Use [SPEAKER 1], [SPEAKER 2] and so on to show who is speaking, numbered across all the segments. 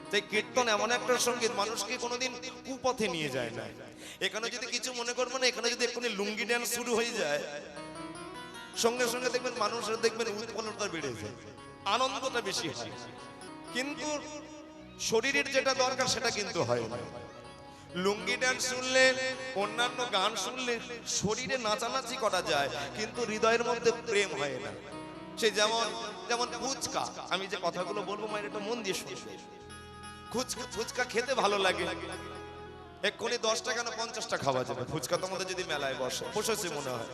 [SPEAKER 1] তাই কীর্তন এমন একটা সঙ্গীত মানুষকে কোনোদিন কুপথে নিয়ে যায় না। এখানে যদি কিছু মনে করবো না, এখানে যদি এক্ষুনি লুঙ্গি ড্যান্স শুরু হয়ে যায়, সঙ্গে সঙ্গে দেখবেন মানুষের দেখবেন উৎপন্নতা বেড়ে যায়, আনন্দটা বেশি হয়, কিন্তু শরীরের যেটা দরকার সেটা কিন্তু হয় না। লুঙ্গি ডান্স শুনলে, অন্যান্য গান শুনলে শরীরে নাচানাচি করা যায়, কিন্তু হৃদয়ের মধ্যে প্রেম হয় না। সে যেমন যেমন ফুচকা, আমি যে কথাগুলো বলবো মায়ের এটা মন দিয়ে শুনবে। ফুচকা খেতে ভালো লাগে, এক্ষুনি 10 টাকা না 50 টাকা খাওয়া যাবে ফুচকা। তোমাদের যদি মেলায় বসেছে মনে হয়,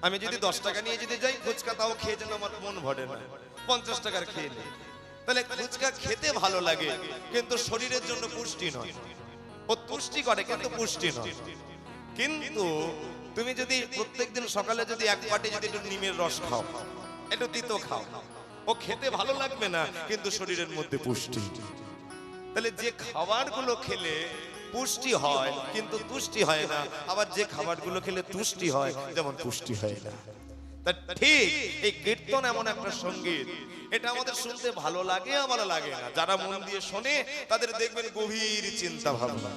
[SPEAKER 1] আমি যদি 10 টাকা নিয়ে যদি যাই ফুচকা, তাও খেয়ে যেন আমার মন ভরে না, 50 টাকার খেয়ে নেই। তাহলে ফুচকা খেতে ভালো লাগে, কিন্তু শরীরের জন্য পুষ্টি নয়। ও তুষ্টি করে কিন্তু পুষ্টি নয়। কিন্তু তুমি যদি প্রত্যেকদিন সকালে যদি এক বাটি যদি একটু নিমের রস খাও, একটু তিতো খাও, ও খেতে ভালো লাগবে না, কিন্তু শরীরের মধ্যে পুষ্টি। তাহলে যে খাবারগুলো খেলে পুষ্টি হয় কিন্তু তুষ্টি হয় না, আবার যে খাবারগুলো খেলে তুষ্টি হয় যেমন পুষ্টি হয় না। ঠিক এই কীর্তন এমন একটা সঙ্গীত, এটা আমাদের শুনতে ভালো লাগে আবার লাগে না। যারা মন দিয়ে শোনে তাদের দেখবেন গভীর চিন্তা ভাবনা।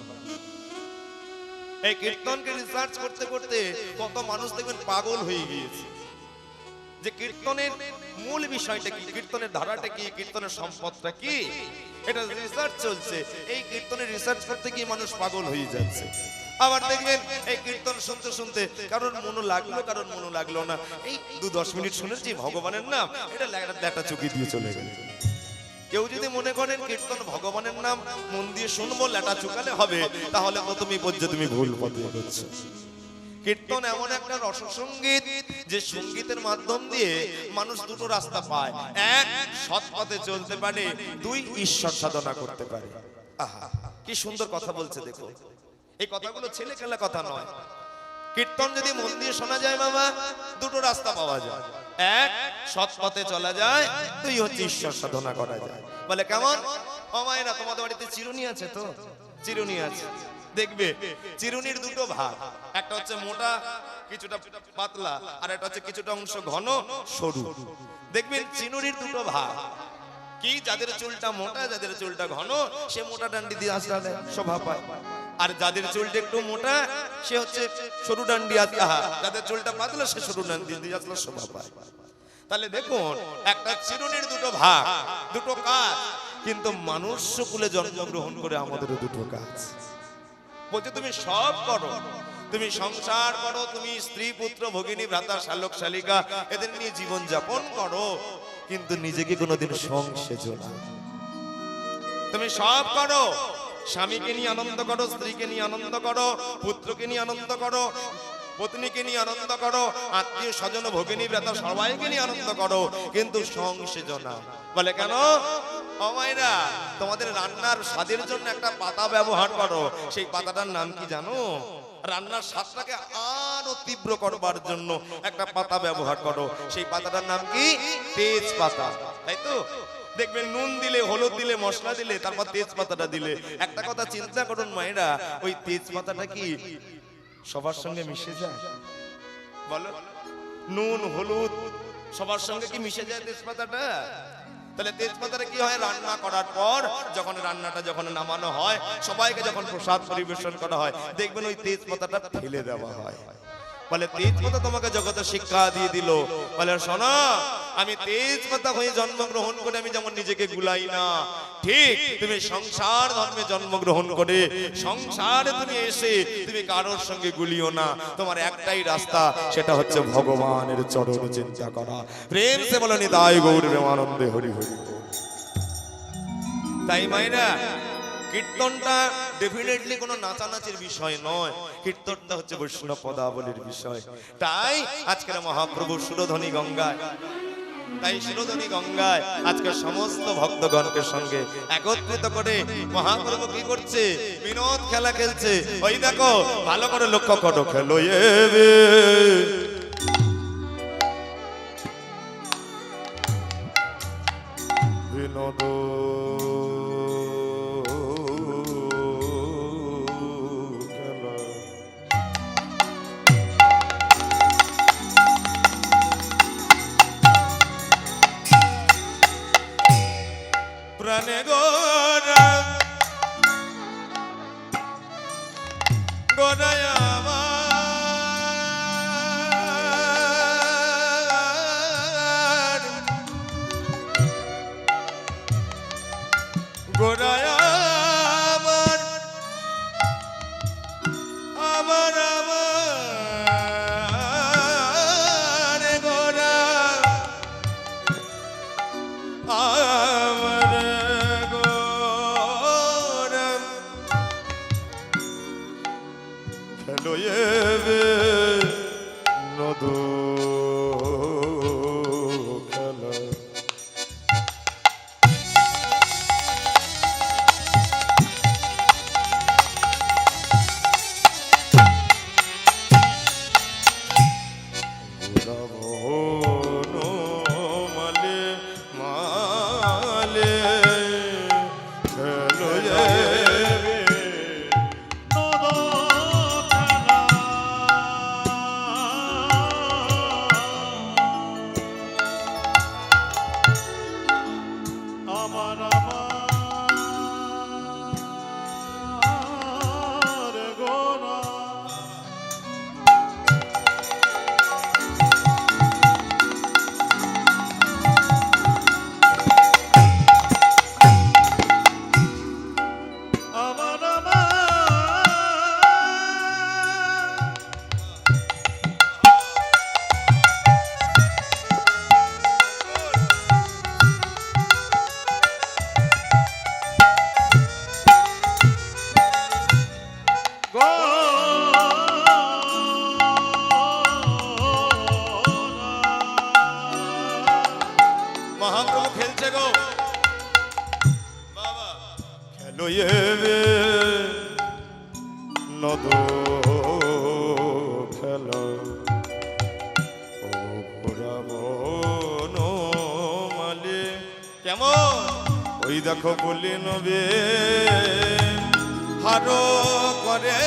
[SPEAKER 1] এই কীর্তনকে রিসার্চ করতে করতে কত মানুষ দেখবেন পাগল হয়ে গিয়েছে, যে কীর্তনের মূল বিষয়টা কি, কীর্তনের ধারাটা কি, কীর্তনের সম্পদটা কি, এটা রিসার্চ চলছে। এই কীর্তনের রিসার্চ করতে গিয়ে মানুষ পাগল হয়ে যাচ্ছে। আবার দেখবেন এই কীর্তন শুনতে শুনতে কারোর মনো লাগলো, কারোর মনো লাগলো না, এই 2-10 মিনিট শুনেছি ভগবানের নাম, এটা ল্যাটা চুকি দিয়ে চলে গেল। কেউ যদি মনে করেন কীর্তন ভগবানের নাম মন দিয়ে শুনবো ল্যাটা চুকালে হবে, তাহলে তো তুমি বলছো তুমি ভুল পথে এগোচ্ছো। কীর্তন এমন একটা রসসঙ্গীত, যে সঙ্গীতের মাধ্যম দিয়ে মানুষ দুটো রাস্তা পায়, এক সৎ পথে চলতে পারে, 2 ঈশ্বর সাধনা করতে পারে। আহা, কি সুন্দর কথা বলছে দেখো। এই কথাগুলো ছেলে খেলা কথা নয়। কীর্তন যদি মন দিয়ে শোনা যায় বাবা, দুটো রাস্তা পাওয়া যায়, এক সৎ পথে চলা যায়, 2 হচ্ছে ঈশ্বর সাধনা করা যায়। বলে কেমন? ও মায়েরা, তোমাদের বাড়িতে চিরুনি আছে তো? চিরুনি আছে, দেখবে চিরুনির দুটো ভাগ, একটা হচ্ছে মোটা কিছুটা পাতলা, আর একটা হচ্ছে কিছুটা অংশ ঘন সরু। দেখবেন চিরুনির দুটো ভাগ কি, যাদের চুলটা মোটা যাদের চুলটা ঘন সে মোটা ডান্ডি দিয়ে আসলে শোভা পায়, আর যাদের চুলটা একটু মোটা সে হচ্ছে সরু ডান্ডি, যাদের চুলটা পাতলা সে সরু ডান্ডি দিয়ে আসলে শোভা পায়। তাহলে দেখুন, একটা চিরুনির দুটো ভাগ, দুটো কাজ, কিন্তু মানুষ্য কুলে জন্মগ্রহণ করে আমাদেরও দুটো কাজ। বলছে তুমি সব করো, তুমি সংসার করো, তুমি স্ত্রী পুত্র ভগিনী ভ্রাতা শালক শালিকা এদের নিয়ে জীবন যাপন করো, কিন্তু নিজেকে কোনোদিন সংসেজো না। তুমি সব করো, স্বামীকে নিয়ে আনন্দ করো, স্ত্রীকে নিয়ে আনন্দ করো, পুত্রকে নিয়ে আনন্দ করো, পত্নীকে নিয়ে আনন্দ করো, আত্মীয় স্বজন ভগিনী ভ্রাতা সবাইকে নিয়ে আনন্দ করো, কিন্তু সংসেজো না। বলে কেন? অমায়রা, তোমাদের রান্নার স্বাদের জন্য একটা পাতা ব্যবহার করো, সেই পাতাটার নাম কি জানো? রান্নার স্বাদটাকে আরো তীব্র করবার জন্য একটা পাতা ব্যবহার করো, সেই পাতাটার নাম কি? তেজপাতা। তাই তো? দেখবেন নুন দিলে, হলুদ দিলে, মশলা দিলে, তারপর তেজপাতাটা দিলে। একটা কথা চিন্তা করুন মায়েরা, ওই তেজপাতাটা কি সবার সঙ্গে মিশে যায়? বলো, নুন হলুদ সবার সঙ্গে কি মিশে যায় তেজপাতাটা? তাহলে তেজপাতাটা কি হয়? রান্না করার পর যখন রান্নাটা যখন নামানো হয়, সবাইকে যখন প্রসাদ পরিবেশন করা হয়, দেখবেন ওই তেজপাতাটা ফেলে দেওয়া হয়। বলে তেজপাতা তোমাকে জগতে শিক্ষা দিয়ে দিল, বলে শোনো, আমি তেজপাতা হয়ে জন্মগ্রহণ করে আমি যেমন নিজেকে গুলাই না, ঠিক তুমি সংসার ধর্মে জন্মগ্রহণ করে সংসারে তুমি এসে তুমি কারোর সঙ্গে গুলিও না। তোমার একটাই রাস্তা, সেটা হচ্ছে ভগবানের চরণ চিন্তা করা। প্রেম সে বলো নিতাই গৌর প্রেমানন্দে হরি হরি। তাই মাইনা, কীর্তনটা ডেফিনেটলি কোনো নাচানাচির বিষয় নয়, কীর্তনটা হচ্ছে বৈষ্ণব পদাবলীর বিষয়। তাই আজকের মহাপ্রভু সুরধ্বনি গঙ্গায়, তাই সুরধ্বনি গঙ্গায় আজকে সমস্ত ভক্তগণকে সঙ্গে একত্রিত করে মহাপ্রভু কি করছে? বিনোদ খেলা খেলছে। ওই দেখো, ভালো করে লক্ষ্য করো, খেলো বিনোদ প্রাণে গোরা লইবে নদ খেলা ও পুরাবন মালে কেমন ওই দেখো বলি নবে হারো করে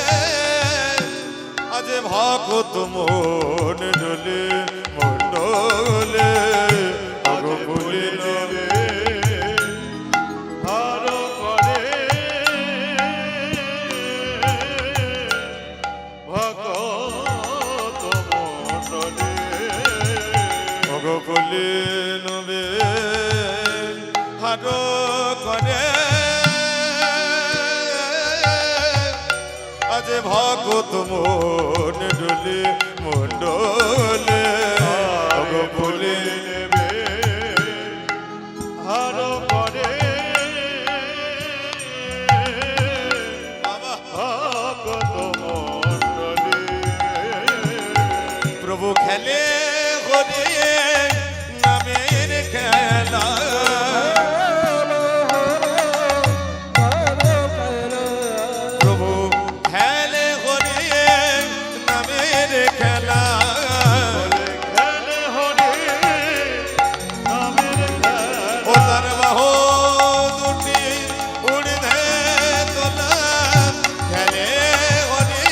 [SPEAKER 1] আজ ভগত মন ডলে মন্ডলে আগো বলি নবে
[SPEAKER 2] হারো করে ভগত মণ্ডলে
[SPEAKER 1] আগো বলি নবে হারো করে আজ ভগত মন ডলে মন্ডলে আগো বলি
[SPEAKER 2] নেবে হারো করে ভগত মণ্ডলে
[SPEAKER 1] প্রভু খেলে হরে নামের খেলা প্রভু খেলে হরে নামের খেলা
[SPEAKER 2] খেলে হরে নামের
[SPEAKER 1] ও তার বাহু দুটি উড়ে তোলা খেলে হরে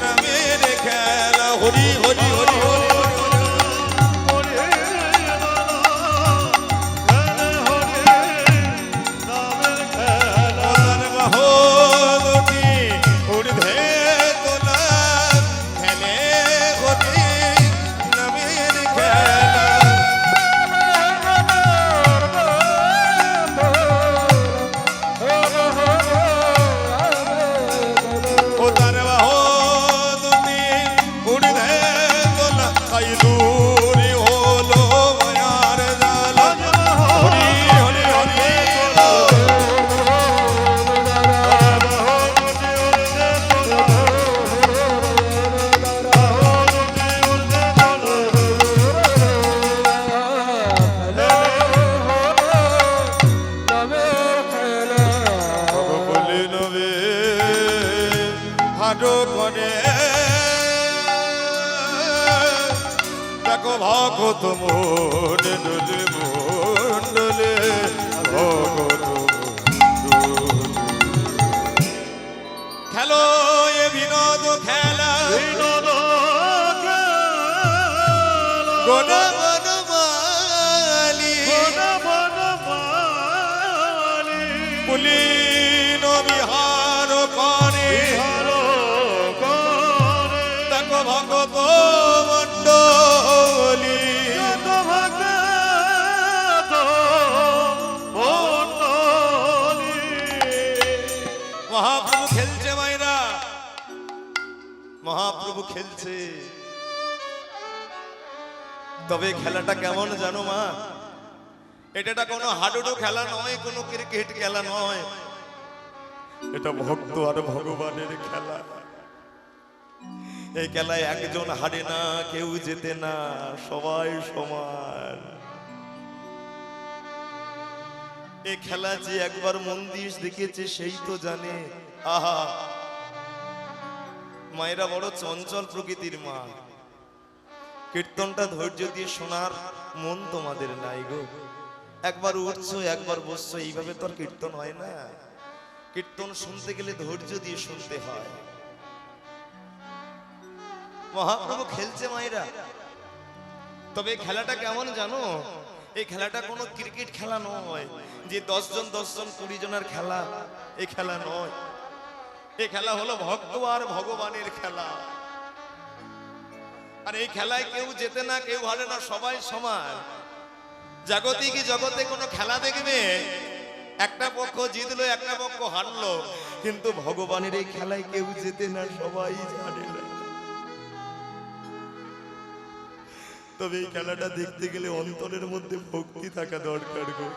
[SPEAKER 1] নামের খেলা হরি হরি হরি হরি ভগত মন্ডলে মন্ডলে ভগত খেলো এ বিনোদ খেলা গোনা বনমালি পুলিন বিহার করে দেখো ভগত মন্ডলী মহাপ্রভু খেলছে মায়েরা মহাপ্রভু খেলছে তবে খেলাটা কেমন জানো মা এটা কোনো হাডুডু খেলা নয় কোনো ক্রিকেট খেলা নয় এটা ভক্ত আর ভগবানের খেলা এই খেলায় একজন হারে না কেউ জেতে না সবাই সমান এই খেলা যে একবার মন দিয়ে দেখেছে সেই তো জানে আহা মায়েরা বড় চঞ্চল প্রকৃতির মা কীর্তনটা ধৈর্য দিয়ে শোনার মন তোমাদের নাই গো একবার উঠছো একবার বসছো এইভাবে তো আর কীর্তন হয় না কীর্তন শুনতে গেলে ধৈর্য দিয়ে শুনতে হয় মহাপ্রভু খেলছে মায়েরা তবে এই খেলাটা কেমন জানো এই খেলাটা কোনো ক্রিকেট খেলা নয় যে 10 জন 20 জনের খেলা এই খেলা নয় এই খেলা হলো ভক্ত আর ভগবানের খেলা আর এই খেলায় কেউ জেতে না কেউ হারে না সবাই সমান জাগতিক জগতে কোনো খেলা দেখবে একটা পক্ষ জিতলো একটা পক্ষ হারলো কিন্তু ভগবানের এই খেলায় কেউ জেতে না সবাই হারে না তবে এই খেলাটা দেখতে গেলে অন্তরের মধ্যে ভক্তি থাকা দরকার গো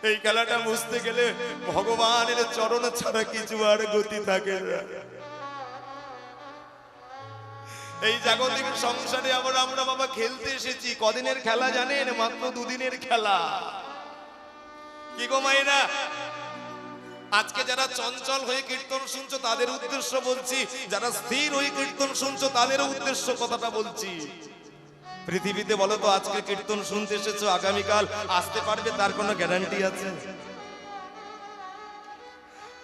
[SPEAKER 1] এই খেলাটা বুঝতে গেলে ভগবানের চরণ ছাড়া কিছু আর গতি থাকে না এই জাগতিক সংসারে আমরা বাবা খেলতে এসেছি কদিনের খেলা জানেন মাত্র 2 দিনের খেলা কি গো মায়েরা, আজকে যারা চঞ্চল হয়ে কীর্তন শুনছো তাদের উদ্দেশ্য বলছি, যারা স্থির হয়ে কীর্তন শুনছো তাদের উদ্দেশ্য কথাটা বলছি। পৃথিবীতে বলো তো, আজকে কীর্তন শুনতে এসেছো, আগামীকাল আসতে পারবে তার কোনো গ্যারান্টি আছে?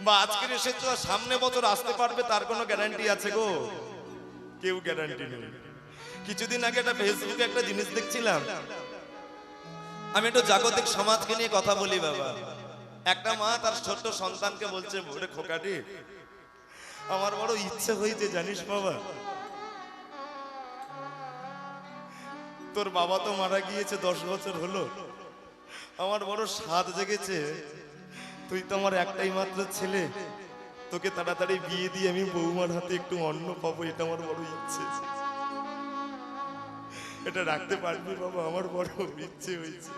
[SPEAKER 1] বা আজকে এসেছো সামনে বছর আসতে পারবে তার কোনো গ্যারান্টি আছে গো? কেউ গ্যারান্টি নেই। কিছুদিন আগে একটা ফেসবুকে একটা জিনিস দেখছিলাম, আমি একটু জাগতিক সমাজকে নিয়ে কথা বলি বাবা। একটা মা তার ছোট্ট সন্তানকে বলছে, ওরে খোকাটি, আমার বড় ইচ্ছে হয়েছে জানিস বাবা, তোর বাবা তো মারা গিয়েছে 10 বছর হলো, আমার বড় স্বাদ জেগেছে, তুই তো আমার একটাই মাত্র ছেলে, তোকে তাড়াতাড়ি বিয়ে দিয়ে আমি বৌমার হাতে একটু অন্ন পাবো, এটা আমার বড় ইচ্ছে। এটা রাখতে পারবি বাবা? আমার বড় ইচ্ছে হয়েছে।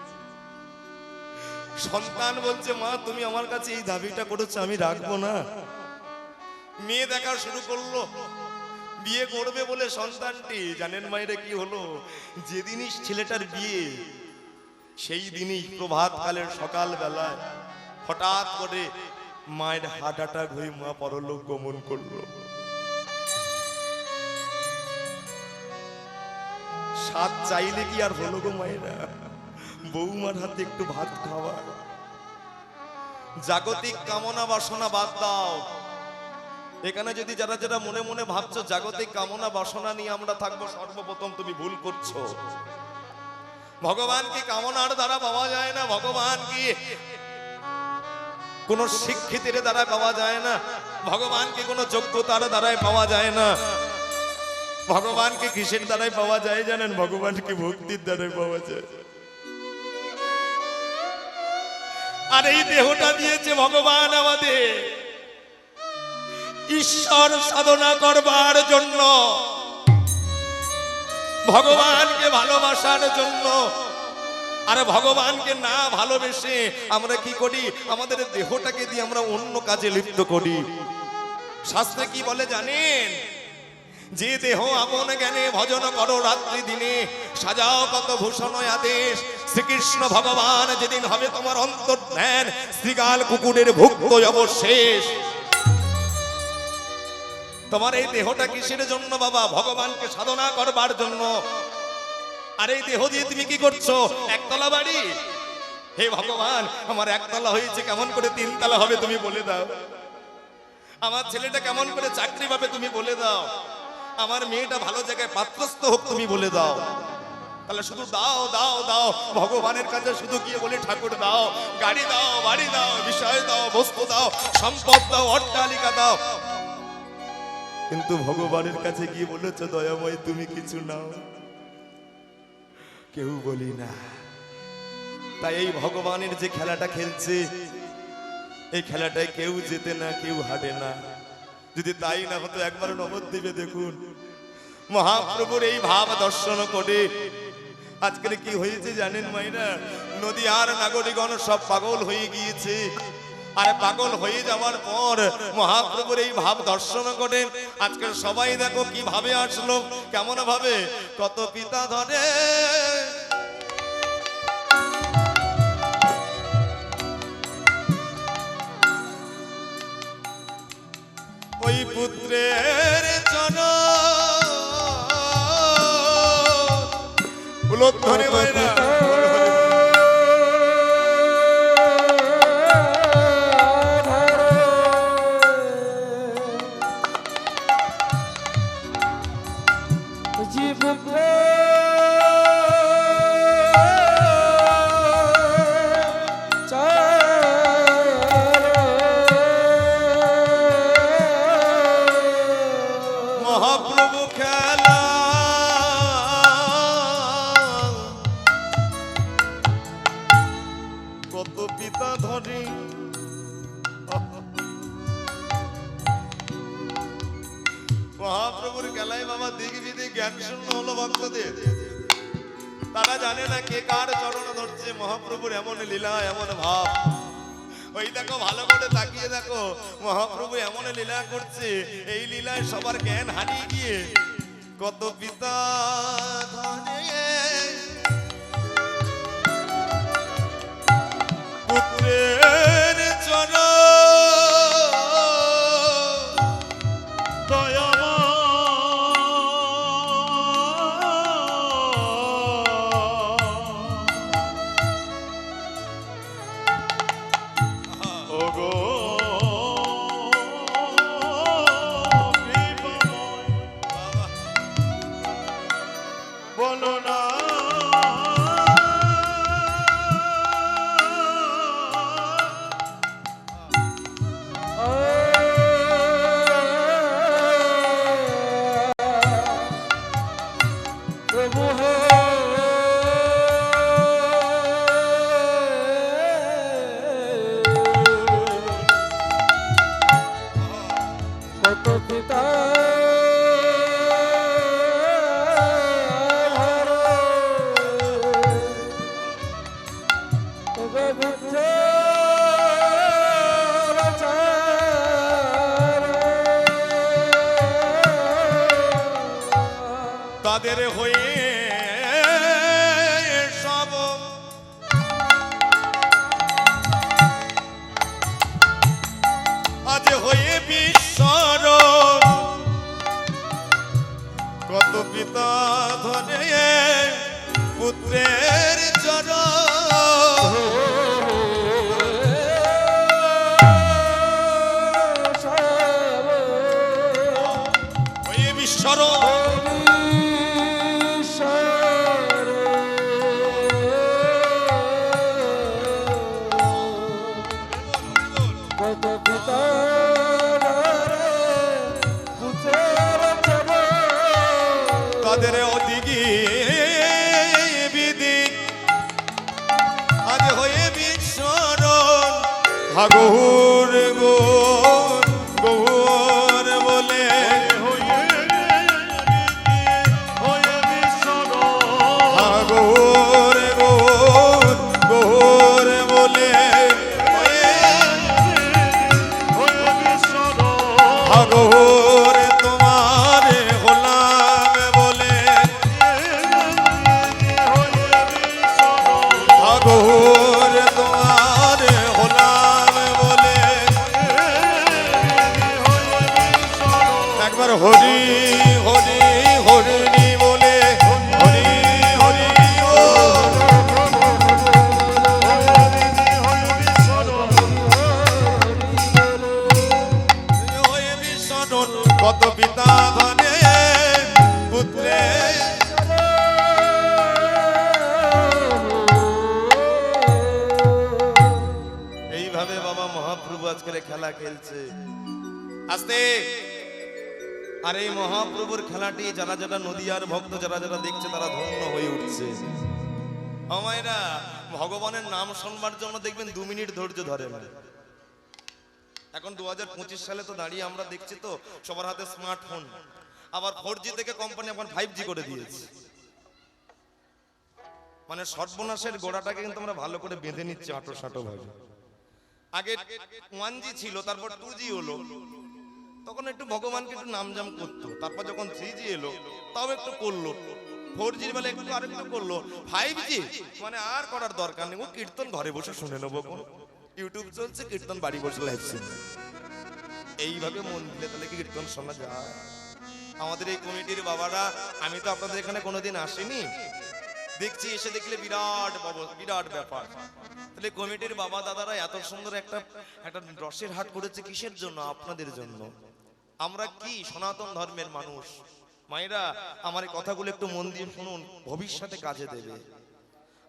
[SPEAKER 1] সন্তান বলছে, মা তুমি আমার কাছে এই দাবিটা করেছো, আমি রাখবো না। মেয়ে দেখা শুরু করলো, বিয়ে করবে বলে সন্তানটি, জানেন মায়েরা কি হলো? যেদিনই ছেলেটার বিয়ে, সেই দিনই প্রভাত কালের সকাল বেলায় হঠাৎ করে মায়ের হার্ট অ্যাটাক হয়ে মা পরলোক গমন করলো। সাত চাইলে কি আর হলো গো মায়েরা? বৌমার হাতে একটু ভাত খাওয়া। জাগতিক কামনা বাসনা বাদ দাও। এখানে যদি যারা যারা মনে মনে ভাবছো জাগতিক কামনা বাসনা নিয়ে আমরা থাকবো, সর্বপ্রথম তুমি ভুল করছো। ভগবান কি কামনার দ্বারা পাওয়া যায় না? ভগবান কি কোন শিক্ষিতের দ্বারা পাওয়া যায় না? ভগবান কি কোন যোগ্যতার দ্বারাই পাওয়া যায় না? ভগবান কি কিসের দ্বারাই পাওয়া যায় জানেন? ভগবান কি ভক্তির দ্বারাই পাওয়া যায়। আর এই দেহটা দিয়েছে ভগবান আমাদের ঈশ্বর সাধনা করবার জন্য, ভগবানকে ভালোবাসার জন্য। আর ভগবানকে না ভালোবেসে আমরা কি করি? আমাদের দেহটাকে দিয়ে আমরা অন্য কাজে লিপ্ত করি। শাস্ত্রে কি বলে জানেন? যে দেহ আপন জ্ঞানে ভজন করো রাত্রি দিনে, সাজাও কত ভূষণ আদেশ। শ্রীকৃষ্ণ ভগবান যেদিন হবে তোমার অন্তর্ধ্যান, শ্রীগাল কুকুরের ভুক্ত অবশেষ। তোমার এই দেহটা কিসের জন্য বাবা? ভগবানকে সাধনা করবার জন্য। আর এই দেহ দিয়ে তুমি কি করছো? একতলা বাড়ি, হে ভগবান আমার একতলা হয়েছে, কেমন করে 3 তলা হবে তুমি বলে দাও। আমার ছেলেটা কেমন করে চাকরি পাবে তুমি বলে দাও। আমার মেয়েটা ভালো জায়গায় পাত্রস্থ হোক তুমি বলে দাও। তাহলে শুধু দাও দাও দাও, ভগবানের কাছে শুধু গিয়ে বলি ঠাকুর দাও, গাড়ি দাও, বাড়ি দাও, বিষয় দাও, বস্তু দাও, সম্পদ দাও, অট্টালিকা দাও। কিন্তু ভগবানের কাছে গিয়ে বলেছো দয়াময় তুমি কিছু নাও? কেউ বলি না। তাই এই ভগবানের যে খেলাটা খেলছে, এই খেলাটায় কেউ জেতে না, কেউ হারে না। যদি তাই না হতো, একবার নবদ্বীপে দেখুন মহাপ্রভুর এই ভাব দর্শন করে আজকের কি হয়েছে জানেন মাইরা? নদী আর নাগরিকগণ সব পাগল হয়ে গিয়েছে। আর পাগল হয়ে যাওয়ার পর মহাপ্রভুর এই ভাব দর্শন করে আজকে সবাই দেখো কিভাবে আসলো, কেমন ভাবে। কত পিতা ধরে ওই পুত্রের চরণ ধরে বাইরা মহাপ্রভু খেলা কত পিতা ধরে। মহাপ্রভুর খেলায় বাবা দিক বিদিক জ্ঞান শূন্য হলো ভক্তদের। তারা জানে না কে কার চরণ ধরছে। মহাপ্রভুর এমন লীলা, এমন ভাব। ওই দেখো ভালো করে তাকিয়ে দেখো, মহাপ্রভু এমন লীলা করছে, এই লীলায় সবার জ্ঞান হারিয়ে গিয়ে কত পিতা ধরে পুত্রে তাদের হয়ে সব আজ হয়ে বিস্মরণ কত পিতা ধরে পুত্রের চরণ হয়ে বিস্মরণ তাদের অধিকি বিধি আজ হয়ে বিস্মরণ হাগুর গোর গৌর বলে হাগুর গোর গৌর বলে হাগুর তোমার গোলাম বলে হাগুর তোমার গোলাম বলে একবার হরি হরি হরি বলে হরি হরি হয়ে বিস্মরণ কত পিতা ধনে পুত্রে এইভাবে বাবা মহাপ্রভু আজকের খেলা খেলছে আস্তে আর এই মহাপ্রভুর খেলাটি যারা যারা নদিয়ার ভক্ত যারা যারা দেখছে তারা ধন্য হয়ে উঠছে আমায়রা ভগবানের নাম শুনবার জন্য দেখবেন 2 মিনিট ধৈর্য ধরে না এখন 2025 সালে তো দাঁড়িয়ে আমরা দেখছি তো সবার হাতে স্মার্টফোন আবার 4G থেকে কোম্পানি এখন 5G করে দিয়েছে মানে সর্বনাশের গোড়াটাকে কিন্তু আমরা ভালো করে বেঁধে নিচ্ছি আটো ভাবে আগে 1G ছিল তারপর 2G হলো তখন একটু ভগবানকে একটু নামজাম করতো তারপর যখন 3G এলো তাও একটু করলো 4G বলে একটু আরেকটু করলো 5G মানে আর করার দরকার নেই ও কীর্তন ঘরে বসে শুনে নেবো ইউটিউব চলছে কীর্তন বাড়ি বসে লাইভ শুনছে এইভাবে মন দিলে তাহলে কি কীর্তন শোনা যায় আমাদের এই কমিটির বাবারা আমি তো আপনাদের এখানে কোনোদিন আসিনি দেখছি এসে দেখলে বিরাট ব্যাপার তাহলে কমিটির বাবা দাদারা এত সুন্দর একটা রসের হাট করেছে কিসের জন্য আপনাদের জন্য আমরা কি সনাতন ধর্মের মানুষ মায়েরা আমার এই কথাগুলো একটু মন দিয়ে শুনুন ভবিষ্যতে কাজে দেবে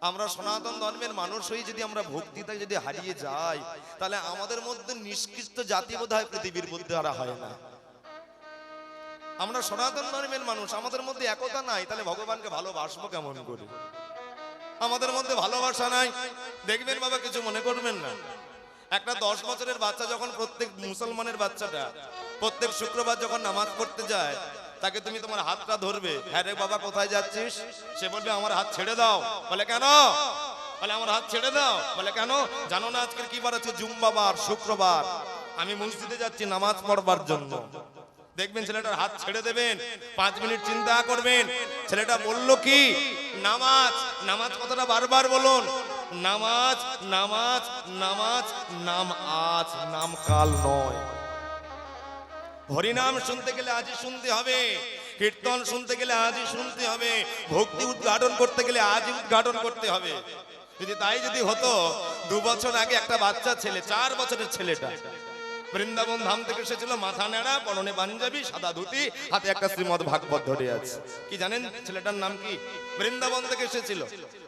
[SPEAKER 1] আমরা সনাতন ধর্মের মানুষ হয়ে যদি আমরা ভক্তিটা যদি হারিয়ে যাই তাহলে আমাদের মধ্যে নিষ্কৃষ্ট জাতি বোধহয় পৃথিবীর মধ্যে আর হয় না আমরা সনাতন ধর্মের মানুষ আমাদের মধ্যে একতা নাই তাহলে ভগবানকে ভালোবাসবো কেমন করে আমাদের মধ্যে ভালোবাসা নাই দেখবেন বাবা কিছু মনে করবেন না একটা 10 বছরের বাচ্চা যখন প্রত্যেক মুসলমানের বাচ্চাটা প্রত্যেক শুক্রবার যখন নামাজ পড়তে যায় তাকে তুমি তোমার হাতটা ধরবে হ্যাঁ রে বাবা কোথায় যাচ্ছিস সে বলবে আমার হাত ছেড়ে দাও বলে কেন বলে আমার হাত ছেড়ে দাও বলে কেন জানো না আজকে কি বার আছে জুম্মাবার শুক্রবার আমি মসজিদে যাচ্ছি নামাজ পড়বার জন্য দেখবেন ছেলেটার হাত ছেড়ে দেবেন 5 মিনিট চিন্তা করবেন ছেলেটা বলল কি নামাজ নামাজ কথাটা বারবার বলুন নামাজ নামাজ নামাজ নাম আজ নাম কাল নয় হরিনাম শুনতে গেলে আজই শুনতে হবে কীর্তন শুনতে গেলে আজই শুনতে হবে ভক্তি উদ্ঘাটন করতে গেলে আজই উদ্ঘাটন করতে হবে যদি তাই যদি হতো 2 বছর আগে একটা বাচ্চা ছেলে 4 বছরের ছেলেটা বৃন্দাবন ধাম থেকে এসেছিল মাথা নেড়া পরনে পাঞ্জাবি সাদা ধুতি হাতে একটা শ্রীমদ ভাগবত ধরে আছে কি জানেন ছেলেটার নাম কি বৃন্দাবন থেকে এসেছিল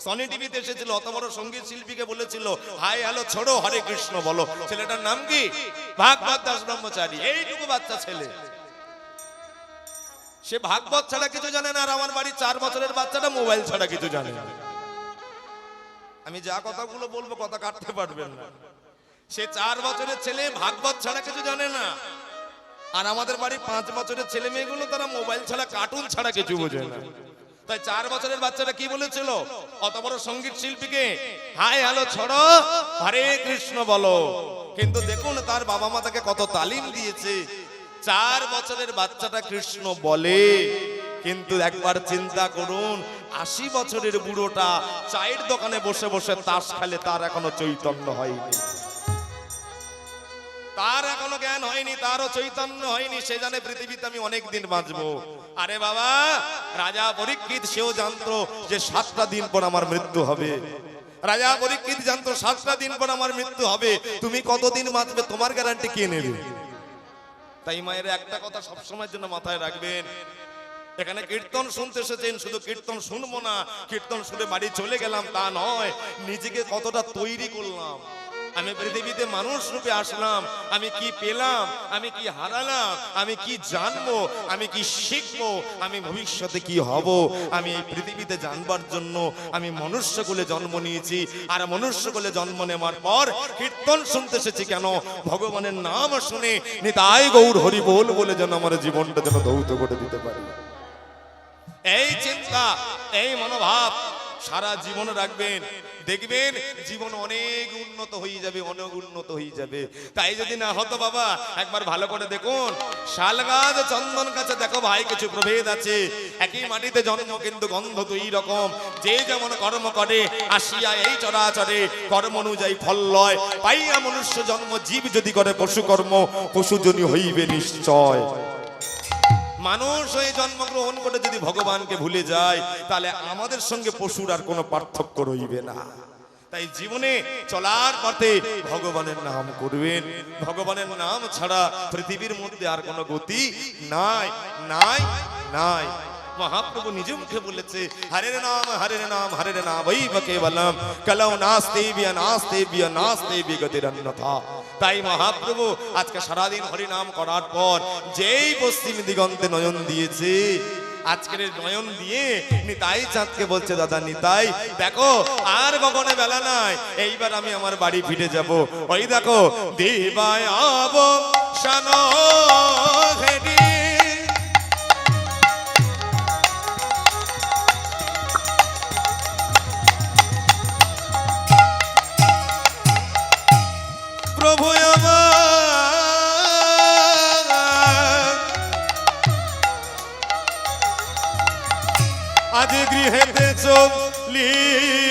[SPEAKER 1] সনি টিভিতে এসেছিল অত বড় সঙ্গীত শিল্পীকে বলেছিল হাই হ্যালো ছোড়ো হরে কৃষ্ণ বলো ছেলেটার নাম কি ভাগবত দাস ব্রহ্মচারী এইটুকু বাচ্চা ছেলে সে ভাগবত ছাড়া কিছু জানে না আর আমার বাড়ি 4 বছরের বাচ্চাটা মোবাইল ছাড়া কিছু জানে না আমি যা কথাগুলো বলবো কথা কাটতে পারবেন না সে 4 বছরের ছেলে ভাগবত ছাড়া কিছু জানে না আর আমাদের বাড়ি 5 বছরের ছেলে মেয়েগুলো তারা মোবাইল ছাড়া কার্টুন ছাড়া কিছু বোঝে না তাই 4 বছরের বাচ্চাটা কি বলেছিল অত বড় সঙ্গীত শিল্পীকে, হাই হ্যালো ছড়ো, হরে কৃষ্ণ বলো। কিন্তু দেখুন তার বাবা মা তাকে কত তালিম দিয়েছে। 4 বছরের বাচ্চাটা কৃষ্ণ বলে, কিন্তু একবার চিন্তা করুন 80 বছরের বুড়োটা চায়ের দোকানে বসে বসে তাস খেলে, তার এখনো চৈতন্য হয়নি, তার এখনো জ্ঞান হয়নি, তারও চৈতন্য হয়নি। সে জানে পৃথিবীতে আমি অনেক দিন বাঁচবো। আরে বাবা, রাজা পরীক্ষিত সেও জানতো যে 7টা দিন পর আমার মৃত্যু হবে। রাজা পরীক্ষিত জানতো 7টা দিন পর আমার মৃত্যু হবে। তুমি কতদিন বাঁচবে তোমার গ্যারান্টি কে নেবে? তাই মায়ের একটা কথা সবসময়ের জন্য মাথায় রাখবেন, এখানে কীর্তন শুনতে এসেছেন, শুধু কীর্তন শুনবো না, কীর্তন শুনে বাড়ি চলে গেলাম তা নয়, নিজেকে কতটা তৈরি করলাম। আমি পৃথিবীতে মানুষ রূপে আসলাম, আমি কি পেলাম, আমি কি হারালাম, আমি কি জানবো, আমি কি শিখবো, আমি ভবিষ্যতে কি হব, আমি এই পৃথিবীতে জানবার জন্য আমি মনুষ্যকুলে জন্ম নিয়েছি। আর মনুষ্যকুলে জন্ম নেওয়ার পর কীর্তন শুনতে এসেছি কেন? ভগবানের নাম শুনে নিতাই গৌর হরি বল বলে যেন আমার জীবনটা যেন ধৌত করে দিতে পারি। এই চিন্তা, এই মনোভাব সারা জীবন রাখবেন, দেখবেন জীবন অনেক উন্নত হয়ে যাবে, অনেক উন্নত হয়ে যাবে। তাই যদি না হতো বাবা, একবার ভালো করে দেখুন, শাল গাছ চন্দন গাছে দেখো ভাই কিছু প্রভেদ আছে। একই মাটিতে জন্ম কিন্তু গন্ধ দুই রকম। যে যেমন কর্ম করে আসিয়া এই চরাচরে, কর্ম অনুযায়ী ফল লয়। পাইয়া মনুষ্য জন্ম, জীব যদি করে পশু কর্ম, পশুজনী হইবে নিশ্চয়। মানুষ হয়ে জন্মগ্রহণ করে যদি ভগবানকে ভুলে যায়, তাহলে আমাদের সঙ্গে পশুর আর কোনো পার্থক্য রইবে না। তাই জীবনে চলার পথে ভগবানের নাম করবেন। ভগবানের নাম ছাড়া পৃথিবীর মধ্যে আর কোনো গতি নাই, নাই, নাই। মহাপ্রভু নিজ মুখে বলেছে, হরে নাম হরে নাম বৈব কেবলম কলৌ নাস্তে বিয়া নাস্তে বিয়া নাস্তে বিগতির অন্যথা। তাই মহাপ্রভু আজকে সারাদিন হরি নাম করার পর যেই পশ্চিম দিগন্তে নয়ন দিয়েছে, আজকের নয়ন দিয়ে নিতাই চাঁদকে বলছে, দাদা নিতাই দেখো আর গগনে বেলা নাই, এইবার আমি আমার বাড়ি ফিরে যাব। ওই দেখো দেবায় আব শানো ঘেরি, প্রভু আজ গৃহেতে চলিলা,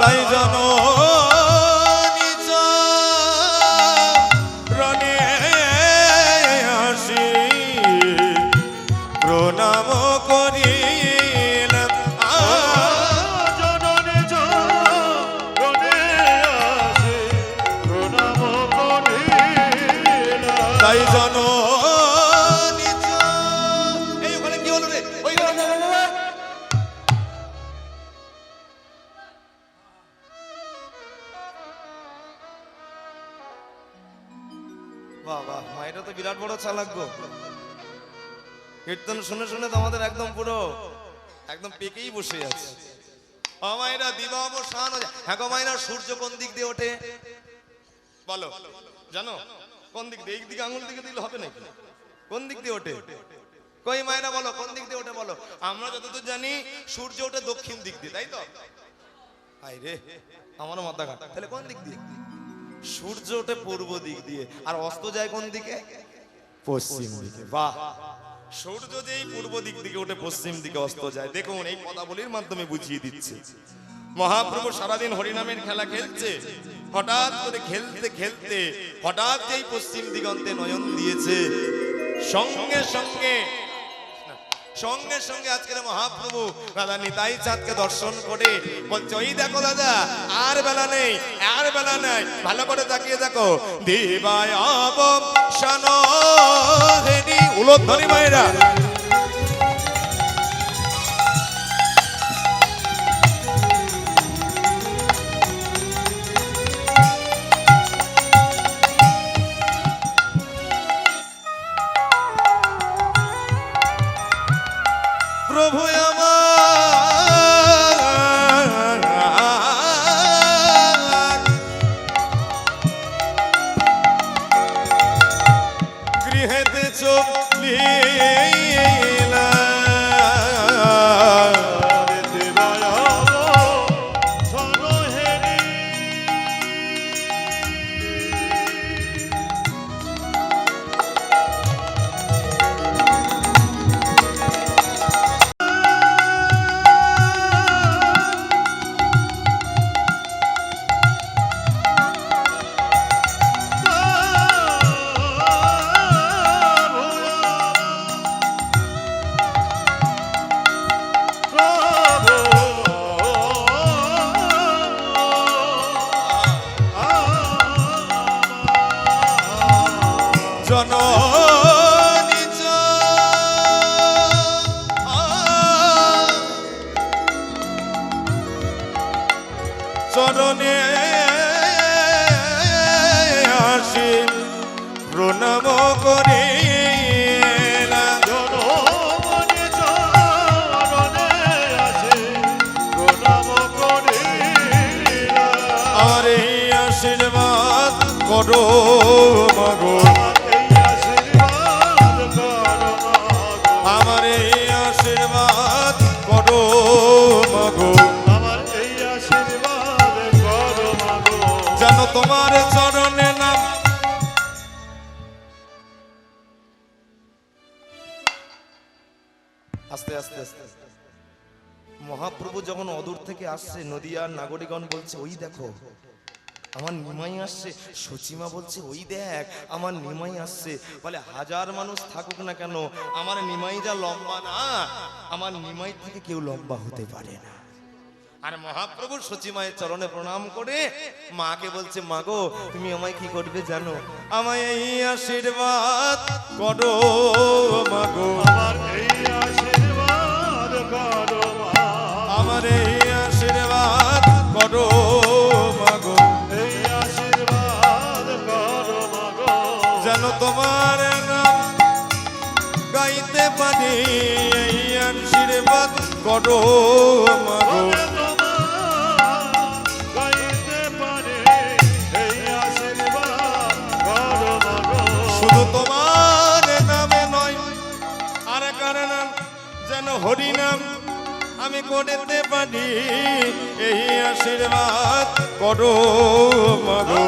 [SPEAKER 1] তাই জননী চরণে আসি প্রণাম করিলাম,
[SPEAKER 2] জননী চরণে আসি প্রণাম করিলাম।
[SPEAKER 1] তাই জননী এই ওখানে কি হলো রে? ওই বাবা, মায়েরা তো বিরাট বড় চালাক গো। কীর্তন শুনে শুনে তো আমাদের একদম পুরো একদম পেকেই বসে আছে। ও মায়েরা দিবা অবসান। হ্যাঁ গো মায়েরা, সূর্য কোন দিক দিয়ে ওঠে বলো? জানো কোন দিক দিয়ে? এই দিকে আঙুল দিকে দিলে হবে নাকি? কোন দিক দিয়ে ওঠে? কই মায়েরা বলো, কোন দিক দিয়ে ওঠে বলো? আমরা যতদূর জানি সূর্য ওঠে দক্ষিণ দিক দিয়ে, তাই তো? হাই রে, আমারও মাথা ঘাট। তাহলে কোন দিক দিয়ে? সূর্য ওঠে পূর্ব দিক দিয়ে, আর অস্ত যায় কোন দিকে? পশ্চিম দিকে। বাহ, সূর্য যেই পূর্ব দিক থেকে ওঠে পশ্চিম দিকে অস্ত যায়। দেখুন এই পদাবলীর মাধ্যমে বুঝিয়ে দিচ্ছে। মহাপ্রভু সারাদিন হরিনামের খেলা খেলছে, হঠাৎ করে খেলতে খেলতে হঠাৎ যেই পশ্চিম দিগন্তে নয়ন দিয়েছে, সঙ্গে সঙ্গে সঙ্গে সঙ্গে আজকের মহাপ্রভু দাদা নিতাই চাঁদকে দর্শন করে বলছে, ওই দেখো দাদা আর বেলা নেই, আর বেলা নাই, ভালো করে তাকিয়ে দেখো। দেবায় অবসান ঘেরি, উলোধ্বনি মায়েরা লীলা জননী চরণে আসি প্রণাম করে আমার এই আশীর্বাদ করো মাগো আমার এই আশীর্বাদ করো মাগো যেন তোমার চরণে নাম আস্তে আস্তে আস্তে মহাপ্রভু যখন অদূর থেকে আসছে নদিয়ার নাগরিকগণ বলছে ওই দেখো আমার নিমাই আসছে সচিমা বলছে ওই দেখ আমার নিমাই আসছে বলে হাজার মানুষ থাকুক না কেন আমার নিমাই যা লম্বা না আমার নিমাই থেকে কেউ লম্বা হতে পারে না আর মহাপ্রভু সচিমায়ের চরণে প্রণাম করে মাকে বলছে মাগো তুমি আমায় কি করবে জানো আমায় এই আশীর্বাদ করো মাগো আমার এই আশীর্বাদ করো মাগো যেন তোমার নাম গাইতে পারি এই আশীর্বাদ করো মাগো শুধু তোমার নামে নয় আর কার নাম যেন হরি নাম আমি করতে পারি এই আশীর্বাদ করো মাগো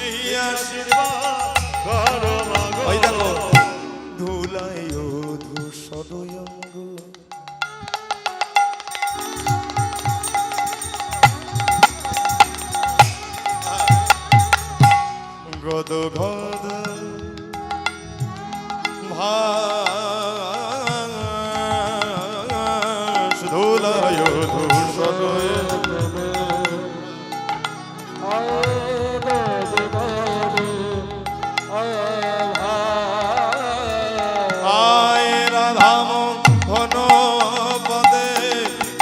[SPEAKER 1] এই আশীর্বাদ ওই দেখো ধুলাই ধূসরয়ঙ্গ গদ গদ ভাস ধুলায় ধূসরয়ঙ্গ আয় রাধাম ঘন পদে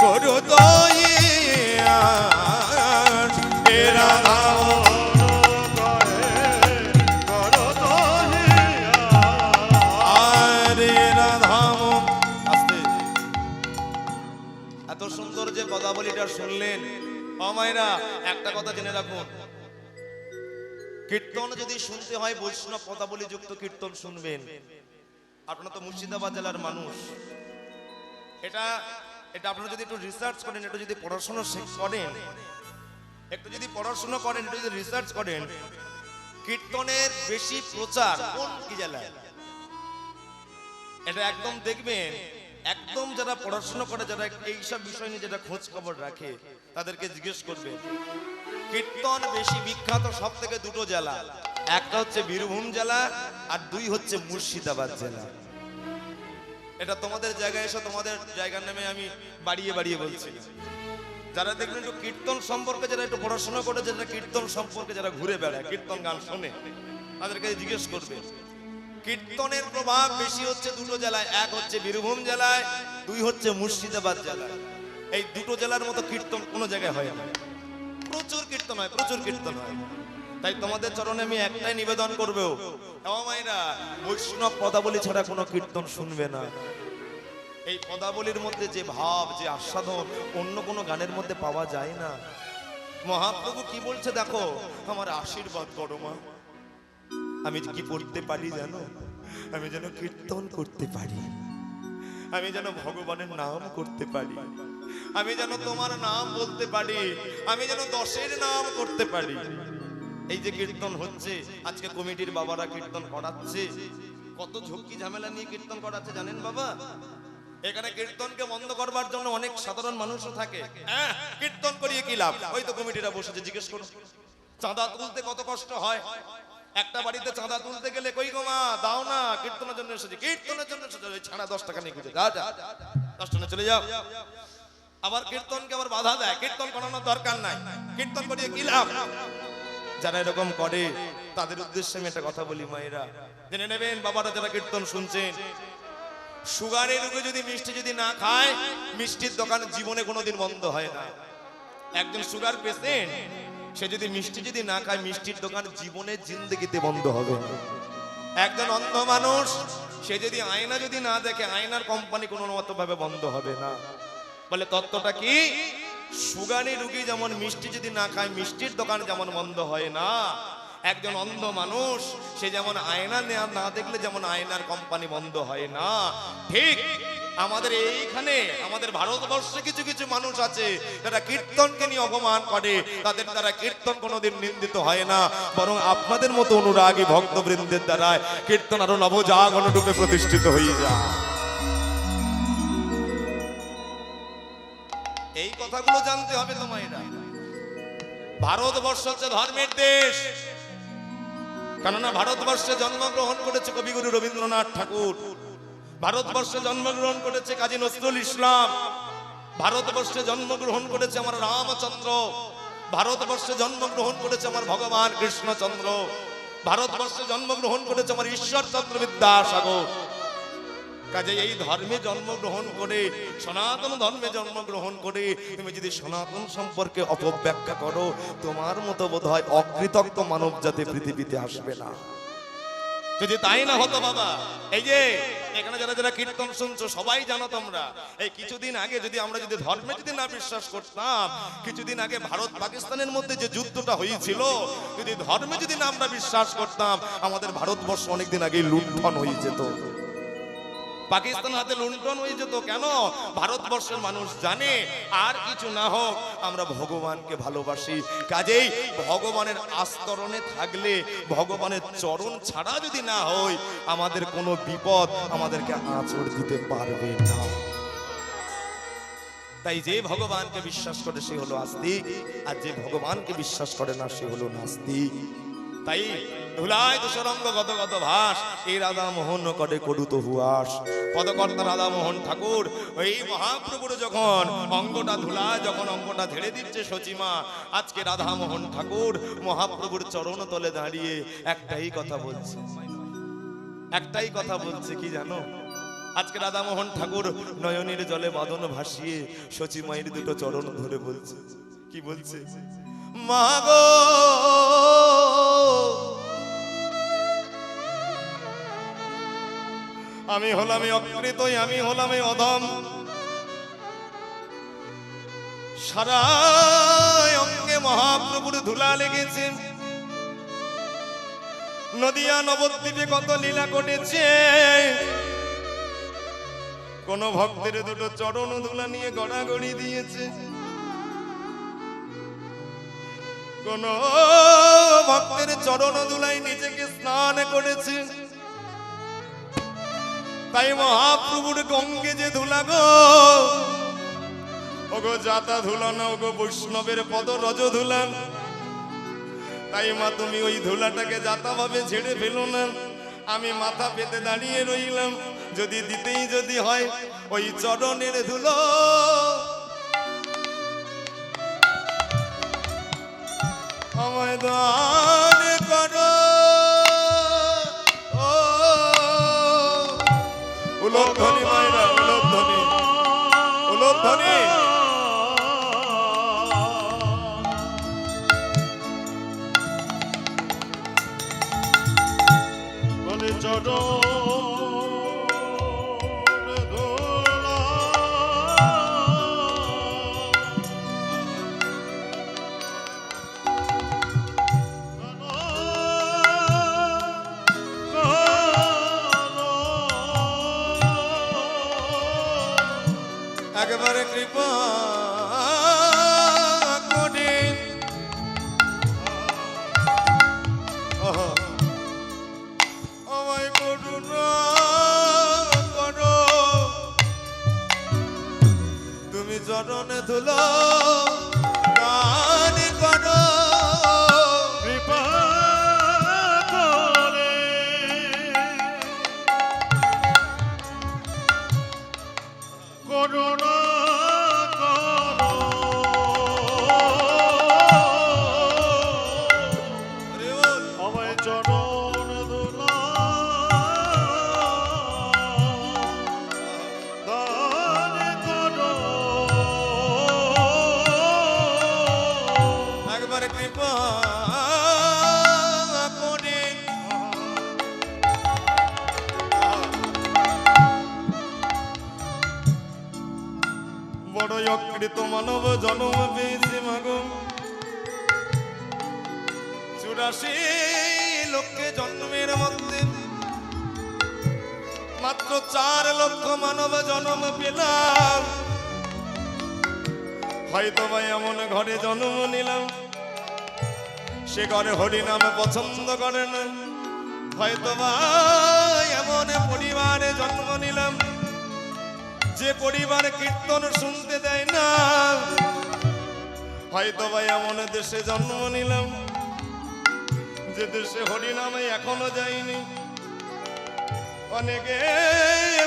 [SPEAKER 1] করু দইয়া এ রাধাম এত সুন্দর যে পদাবলীটা শুনলেন মায়েরা একটা কথা জেনে রাখুন কীর্তন যদি শুনতে হয় বৈষ্ণব পদাবলী যুক্ত কীর্তন শুনবেন আপনারা তো মুর্শিদাবাদ জেলার মানুষ এটা এটা আপনারা যদি একটু রিসার্চ করেন একটু যদি পড়াশোনা করেন একটু যদি পড়াশোনা করেন একটু যদি রিসার্চ করেন কীর্তনের বেশি প্রচার কোন কি জেলায় এটা একদম দেখবেন একদম যারা পড়াশোনা করে যারা এইসব বিষয় নিয়ে যারা খোঁজ খবর রাখে তাদেরকে জিজ্ঞেস করবে কীর্তন বেশি বিখ্যাত সব থেকে দুটো জেলা একটা হচ্ছে বীরভূম জেলা আর দুই হচ্ছে মুর্শিদাবাদ জেলা এটা তোমাদের জায়গায় এসে তোমাদের জায়গার নামে আমি বাড়িয়ে বাড়িয়ে বলছি যারা দেখবেন একটু কীর্তন সম্পর্কে যারা একটু পড়াশোনা করে যারা কীর্তন সম্পর্কে যারা ঘুরে বেড়ায় কীর্তন গান শোনে তাদেরকে জিজ্ঞেস করবে কীর্তনের প্রভাব বেশি হচ্ছে দুটো জেলায় এক হচ্ছে বীরভূম জেলায় দুই হচ্ছে মুর্শিদাবাদ জেলায় এই দুটো জেলার মতো কীর্তন কোনো জায়গায় হয় না প্রচুর কীর্তন হয় প্রচুর কীর্তন হয় তাই তোমাদের চরণে আমি একটাই নিবেদন করবো মায়েরা বৈষ্ণব পদাবলী ছাড়া কোনো কীর্তন শুনবে না এই পদাবলীর মধ্যে যে ভাব যে আস্বাদন অন্য কোনো গানের মধ্যে পাওয়া যায় না মহাপ্রভু কি বলছে দেখো আমার আশীর্বাদ করো মা আমি কি পড়তে পারি জানো? আমি যেন কীর্তন করতে পারি, আমি যেন ভগবানের নাম করতে পারি, আমি যেন তোমার নাম বলতে পারি, আমি যেন 10-এর নাম করতে পারি। এই যে কীর্তন হচ্ছে, আজকে কমিটির বাবারা কীর্তন করাচ্ছে, কত ঝক্কি ঝামেলা নিয়ে কীর্তন করাচ্ছে জানেন বাবা? এখানে কীর্তনকে বন্ধ করবার জন্য অনেক সাধারণ মানুষও থাকে। কীর্তন করিয়ে কি লাভ? ওই তো কমিটিরা বসেছে, জিজ্ঞেস করো। চাঁদা তুলতে কত কষ্ট হয়। একটা বাড়িতে চাঁদা তুলতে গেলে, কই গো মা দাও না, কীর্তনের জন্য এসেছি, কীর্তনের জন্য এসেছি, ওই ছাড়া 10 টাকা নিয়ে খুঁজে যা যা 10 টাকা চলে যাও। আবার কীর্তনকে আবার বাধা দেয়, কীর্তন করানোর দরকার নাই, কীর্তন করিয়ে কি লাভ? যারা এরকম করে তাদের উদ্দেশ্যে আমি একটা কথা বলি, মায়েরা জেনে নেবেন, বাবারা যারা কীর্তন শুনছেন, সুগারের রোগে যদি মিষ্টি যদি না খায়, মিষ্টির দোকান জীবনে কোনোদিন বন্ধ হয় না। একজন সুগার পেশেন্ট, সে যদি মিষ্টি যদি না খায়, মিষ্টির দোকান জীবনে জিন্দেগিতে বন্ধ হবে না। একজন অন্ধ মানুষ, সে যদি আয়না যদি না দেখে, আয়নার কোম্পানি কোনো মতো ভাবে বন্ধ হবে না। বলে তত্ত্বটা কি? সুগারের রোগী যেমন মিষ্টি যদি না খায়, মিষ্টির দোকান যেমন বন্ধ হয় না, একজন অন্ধ মানুষ, সে যেমন আয়না না দেখলে যেমন আয়নার কোম্পানি বন্ধ হয় না, ঠিক আমাদের এইখানে আমাদের ভারতবর্ষে কিছু কিছু মানুষ আছে যারা কীর্তনকে নিয়ে অপমান করে, তাদের দ্বারা কীর্তন কোনোদিন নিন্দিত হয় না, বরং আপনাদের মতো অনুরাগী ভক্তবৃন্দের দ্বারা কীর্তন আরো নবজাগরণ রূপে প্রতিষ্ঠিত হয়ে যায়। এই কথাগুলো জানতে হবে তোমায়। ভারতবর্ষ হচ্ছে ধর্মের দেশ, কেননা ভারতবর্ষে জন্মগ্রহণ করেছে কবিগুরু রবীন্দ্রনাথ ঠাকুর, ভারতবর্ষে জন্মগ্রহণ করেছে কাজী নজরুল ইসলাম, ভারতবর্ষে জন্মগ্রহণ করেছে আমার রামচন্দ্র, ভারতবর্ষে জন্মগ্রহণ করেছে আমার ভগবান কৃষ্ণচন্দ্র, ভারতবর্ষে জন্মগ্রহণ করেছে আমার ঈশ্বরচন্দ্র বিদ্যাসাগর। কাজে এই ধর্মে জন্মগ্রহণ করে, সনাতন ধর্মে জন্মগ্রহণ করে তুমি যদি সনাতন সম্পর্কে অপব্যাখ্যা করো, তোমার মতো বোধ হয় অকৃতজ্ঞ মানব জাতি পৃথিবীতে আসবে না। যদি তাই না হতো বাবা, এই যে এখানে যারা যারা কীর্তন শুনছো সবাই জানো তোমরা, এই কিছুদিন আগে যদি আমরা যদি ধর্মে যদি না বিশ্বাস করতাম, কিছুদিন আগে ভারত পাকিস্তানের মধ্যে যে যুদ্ধটা হয়েছিল, যদি ধর্মে যদি না আমরা বিশ্বাস করতাম, আমাদের ভারতবর্ষ অনেকদিন আগে লুণ্ঠন হয়ে যেত, পাকিস্তান হাতে লুণ্ঠন হয়ে যেত। কেন? ভারতবর্ষের মানুষ জানে আর কিছু না হোক আমরা ভগবানকে ভালোবাসি, কাজেই ভগবানের আস্তরণে থাকলে, ভগবানের চরণ ছাড়া যদি না হই, আমাদের কোনো বিপদ আমাদেরকে আঁচড় দিতে পারবে না। তাই যে ভগবানকে বিশ্বাস করে সে হলো আস্তিক, আর যে ভগবানকে বিশ্বাস করে না সে হলো নাস্তিক। তাই ধুলায় দোষরঙ্গ গত গত ভাস, এই রাধা মোহন করে করুত হুয়াস। পদকর্তা রাধা মোহন ঠাকুর ওই মহাপ্রভুর যখন অঙ্গটা ধুলা, যখন অঙ্গটা ঝেড়ে দিচ্ছে সচিমা, আজকে রাধা মোহন ঠাকুর মহাপ্রভুর চরণ তলে দাঁড়িয়ে একটাই কথা বলছে, একটাই কথা বলছে, কি জানো? আজকে রাধা মোহন ঠাকুর নয়নের জলে বাঁধন ভাসিয়ে সচিমায়ের দুটো চরণ ধরে বলছে, কি বলছে? মা গো আমি হলাম অকৃত, আমি হলাম অধম, সারা অঙ্গে মহাপ্রভুর ধুলা লেগেছে, নদিয়া নবদ্বীপে কত লীলা ঘটেছে, কোন ভক্তের দুটো চরণ ধুলা নিয়ে গড়াগড়ি দিয়েছে, কোন ভক্তের চরণ ধুলাই নিজেকে স্নান করেছে। তাই মহাপ্রভুর গঙ্গে যে ধুলা গো, ওগো জাতা ধুলা না, ওগো বৈষ্ণবের পদ রজ ধুলা। তাই মা তুমি ওই ধুলাটাকে জাতা ভাবে ছেড়ে ফেলো না, আমি মাথা পেতে দাঁড়িয়ে রইলাম, যদি দিতেই যদি হয় ওই চরণের ধুলো, আমায় দান করো। উলোধ্বনি মায়েরা, উলোধ্বনি, উলোধ্বনি।
[SPEAKER 2] বলে চরণ ধুলা,
[SPEAKER 1] কৃপা করে বড় অকৃত মানব জন্ম পেয়েছে মাগো 84 লক্ষে জন্মের মধ্যে মাত্র 4 লক্ষ মানব জন্ম পেলাম হয়তো ভাই এমন ঘরে জন্ম নিলাম সে ঘরে হরি নাম পছন্দ করে না হয়তো ভাই এমন পরিবারে জন্ম নিলাম যে পরিবার কীর্তন শুনতে দেয় না হয়তো ভাই এমন দেশে জন্ম নিলাম যে দেশে হরি নামে এখনো যায়নি অনেকে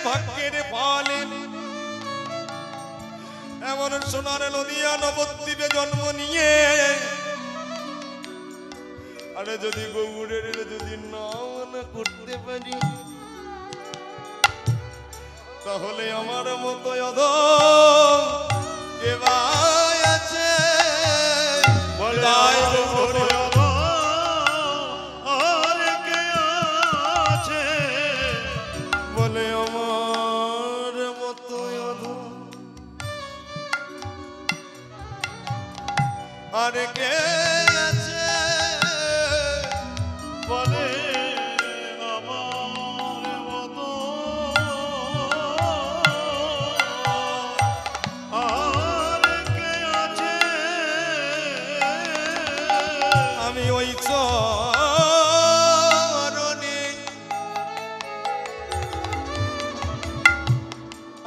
[SPEAKER 1] ভাগ্যের ফলে এমন সোনার নদিয়া নবদ্বীপে জন্ম নিয়ে আরে যদি গৌড়ের যদি নাম করতে পারি তাহলে আমার মতো অধম কে ভাই আছে
[SPEAKER 2] বলাই বলে আর কে আছে
[SPEAKER 1] বলে আমার মতো অধম আর কে আছে
[SPEAKER 2] বলে আমার মতো আর কে আছে
[SPEAKER 1] আমি ওই চরণে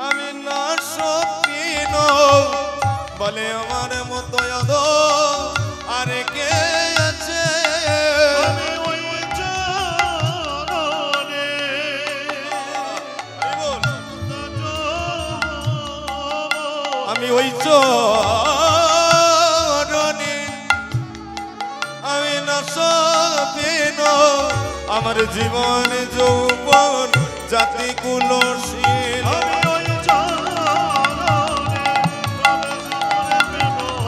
[SPEAKER 1] আমি না সপিন বলে আমার মতো অধম আর কে আছে
[SPEAKER 2] আমি ওই চরণে
[SPEAKER 1] আমি ওই চরণে আমি না সপিন আমার জীবন যৌবন জাতি কুলশীল
[SPEAKER 2] আমি ওই চরণে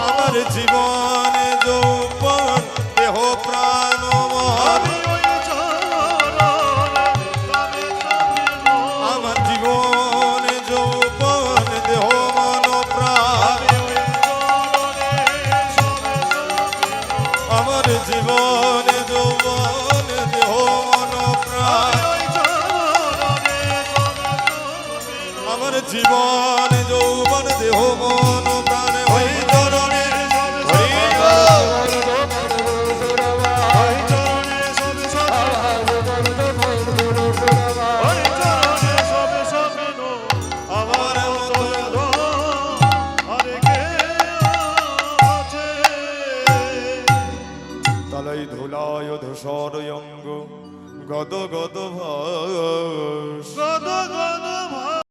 [SPEAKER 1] আমার জীবন যৌবন দেহ প্রাণ মন
[SPEAKER 2] আমি ওই চরণে
[SPEAKER 1] আমার জীবন যৌবন দেহ মন প্রাণ আমার জীবন যৌবন দেহ মন প্রাণ আমার জীবন যৌবন দেহ মন প্রাণ ওই চরণে হরি বল।
[SPEAKER 2] আমার মতো আর কে আছে
[SPEAKER 1] তলাই ধুলায় ধূসর অঙ্গ গদ গদ ভাস
[SPEAKER 2] গদ গদ